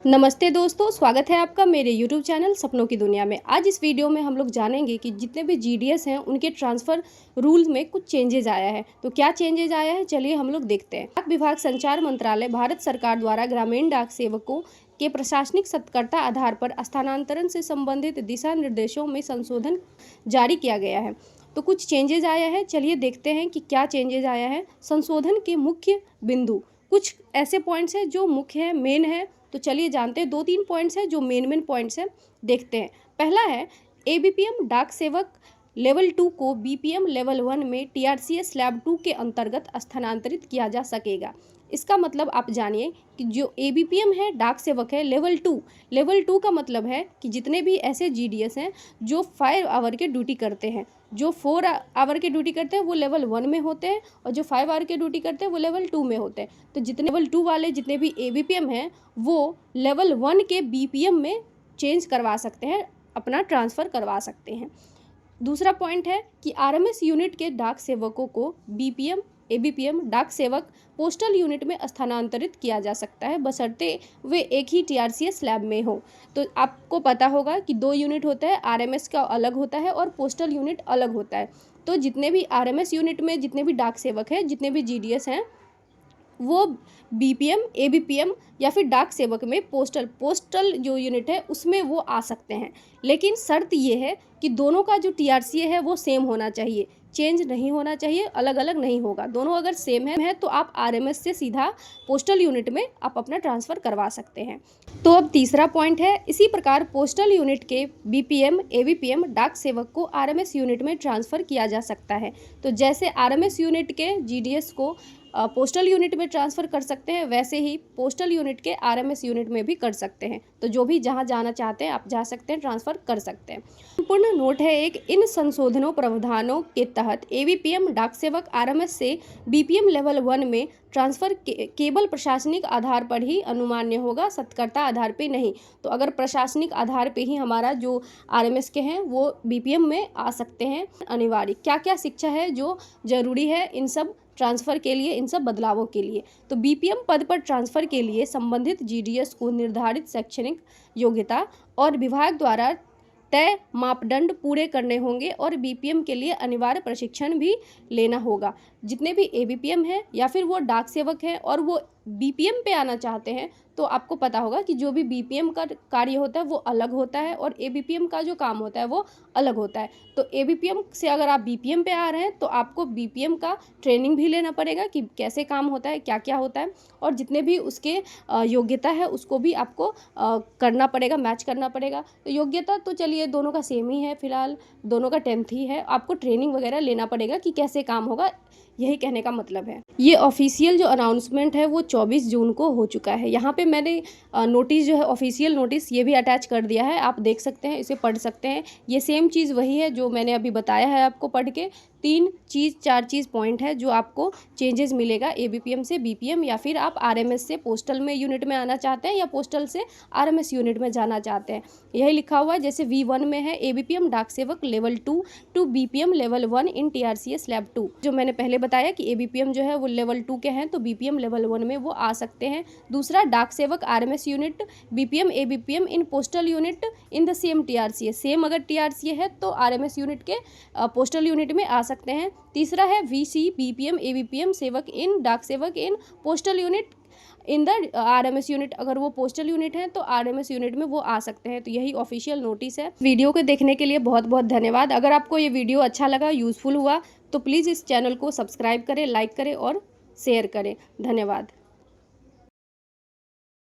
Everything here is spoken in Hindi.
नमस्ते दोस्तों, स्वागत है आपका मेरे YouTube चैनल सपनों की दुनिया में। आज इस वीडियो में हम लोग जानेंगे कि जितने भी GDS हैं उनके ट्रांसफ़र रूल में कुछ चेंजेज आया है। तो क्या चेंजेज आया है, चलिए हम लोग देखते हैं। डाक विभाग संचार मंत्रालय भारत सरकार द्वारा ग्रामीण डाक सेवकों के प्रशासनिक सत्कर्ता आधार पर स्थानांतरण से संबंधित दिशा निर्देशों में संशोधन जारी किया गया है। तो कुछ चेंजेज आया है, चलिए देखते हैं कि क्या चेंजेज आया है। संशोधन के मुख्य बिंदु, कुछ ऐसे पॉइंट्स हैं जो मुख्य है, मेन है। तो चलिए जानते हैं, 2-3 पॉइंट्स हैं जो मेन पॉइंट्स हैं, देखते हैं। पहला है ABPM डाक सेवक लेवल 2 को BPM लेवल 1 में TRCS स्लैब 2 के अंतर्गत स्थानांतरित किया जा सकेगा। इसका मतलब आप जानिए कि जो ABPM है डाक सेवक है लेवल 2 का मतलब है कि जितने भी ऐसे GDS हैं जो 5 आवर के ड्यूटी करते हैं, जो 4 आवर के ड्यूटी करते हैं वो लेवल 1 में होते हैं, और जो 5 आवर के ड्यूटी करते हैं वो लेवल 2 में होते हैं। तो जितने लेवल 2 वाले जितने भी ABPM हैं वो लेवल 1 के BPM में चेंज करवा सकते हैं, अपना ट्रांसफ़र करवा सकते हैं। दूसरा पॉइंट है कि RMS यूनिट के डाक सेवकों को BPM ABPM डाक सेवक पोस्टल यूनिट में स्थानांतरित किया जा सकता है, बशर्ते वे एक ही TRCS स्लैब में हो। तो आपको पता होगा कि 2 यूनिट होता है, RMS का अलग होता है और पोस्टल यूनिट अलग होता है। तो जितने भी RMS यूनिट में जितने भी डाक सेवक हैं, जितने भी GDS हैं, वो BPM ABPM या फिर डाक सेवक में पोस्टल जो यूनिट है उसमें वो आ सकते हैं। लेकिन शर्त ये है कि दोनों का जो TRCA है वो सेम होना चाहिए, चेंज नहीं होना चाहिए, अलग अलग नहीं होगा। दोनों अगर सेम है तो आप RMS से सीधा पोस्टल यूनिट में आप अपना ट्रांसफ़र करवा सकते हैं। तो अब तीसरा पॉइंट है, इसी प्रकार पोस्टल यूनिट के BPM ABPM डाक सेवक को RMS यूनिट में ट्रांसफ़र किया जा सकता है। तो जैसे RMS यूनिट के GDS को पोस्टल यूनिट में ट्रांसफ़र कर सकते हैं, वैसे ही पोस्टल यूनिट के RMS यूनिट में भी कर सकते हैं। तो जो भी जहां जाना चाहते हैं आप जा सकते हैं, ट्रांसफ़र कर सकते हैं। संपूर्ण नोट है एक, इन संशोधनों प्रावधानों के तहत ABPM डाक सेवक RMS से BPM लेवल 1 में ट्रांसफ़र केवल प्रशासनिक आधार पर ही अनुमान्य होगा, सत्कर्ता आधार पे नहीं। तो अगर प्रशासनिक आधार पे ही हमारा जो RMS के हैं वो BPM में आ सकते हैं। अनिवार्य क्या क्या शिक्षा है जो ज़रूरी है इन सब ट्रांसफ़र के लिए, इन सब बदलावों के लिए। तो BPM पद पर ट्रांसफ़र के लिए संबंधित GDS को निर्धारित शैक्षणिक योग्यता और विभाग द्वारा तय मापदंड पूरे करने होंगे और BPM के लिए अनिवार्य प्रशिक्षण भी लेना होगा। जितने भी ABPM हैं या फिर वो डाक सेवक हैं और वो BPM पे आना चाहते हैं, तो आपको पता होगा कि जो भी BPM का कार्य होता है वो अलग होता है और ABPM का जो काम होता है वो अलग होता है। तो ABPM से अगर आप BPM पे आ रहे हैं तो आपको BPM का ट्रेनिंग भी लेना पड़ेगा कि कैसे काम होता है, क्या क्या होता है, और जितने भी उसके योग्यता है उसको भी आपको करना पड़ेगा, मैच करना पड़ेगा। तो योग्यता तो चलिए दोनों का सेम ही है, फिलहाल दोनों का 10th ही है। आपको ट्रेनिंग वगैरह लेना पड़ेगा कि कैसे काम होगा, यही कहने का मतलब है। ये ऑफिशियल जो अनाउंसमेंट है वो 24 जून को हो चुका है। यहाँ पे मैंने नोटिस जो है, ऑफिशियल नोटिस, ये भी अटैच कर दिया है, आप देख सकते हैं, इसे पढ़ सकते हैं। ये सेम चीज़ वही है जो मैंने अभी बताया है आपको पढ़ के। 4 चीज़ पॉइंट है जो आपको चेंजेस मिलेगा ABPM से BPM, या फिर आप RMS से पोस्टल में यूनिट में आना चाहते हैं या पोस्टल से RMS यूनिट में जाना चाहते हैं। यही लिखा हुआ है, जैसे V1 में है ABPM डाक सेवक level 2 to BPM level 1 in TRCS slab 2। जो मैंने पहले बताया कि ABPM जो है वो लेवल 2 के हैं तो BPM लेवल 1 में वो आ सकते हैं। दूसरा, डाक सेवक RMS unit BPM ABPM in postal unit in the same TRCA, same अगर TRCA है तो RMS यूनिट के पोस्टल यूनिट में आ सकते हैं। तीसरा है VC BPM ABPM सेवक इन डाक सेवक in postal unit in the RMS unit, अगर वो पोस्टल यूनिट है तो RMS यूनिट में वो आ सकते हैं। तो यही ऑफिशियल नोटिस है। वीडियो को देखने के लिए बहुत बहुत धन्यवाद। अगर आपको ये वीडियो अच्छा लगा, यूज़फुल हुआ, तो प्लीज़ इस चैनल को सब्सक्राइब करें, लाइक करें और शेयर करें। धन्यवाद।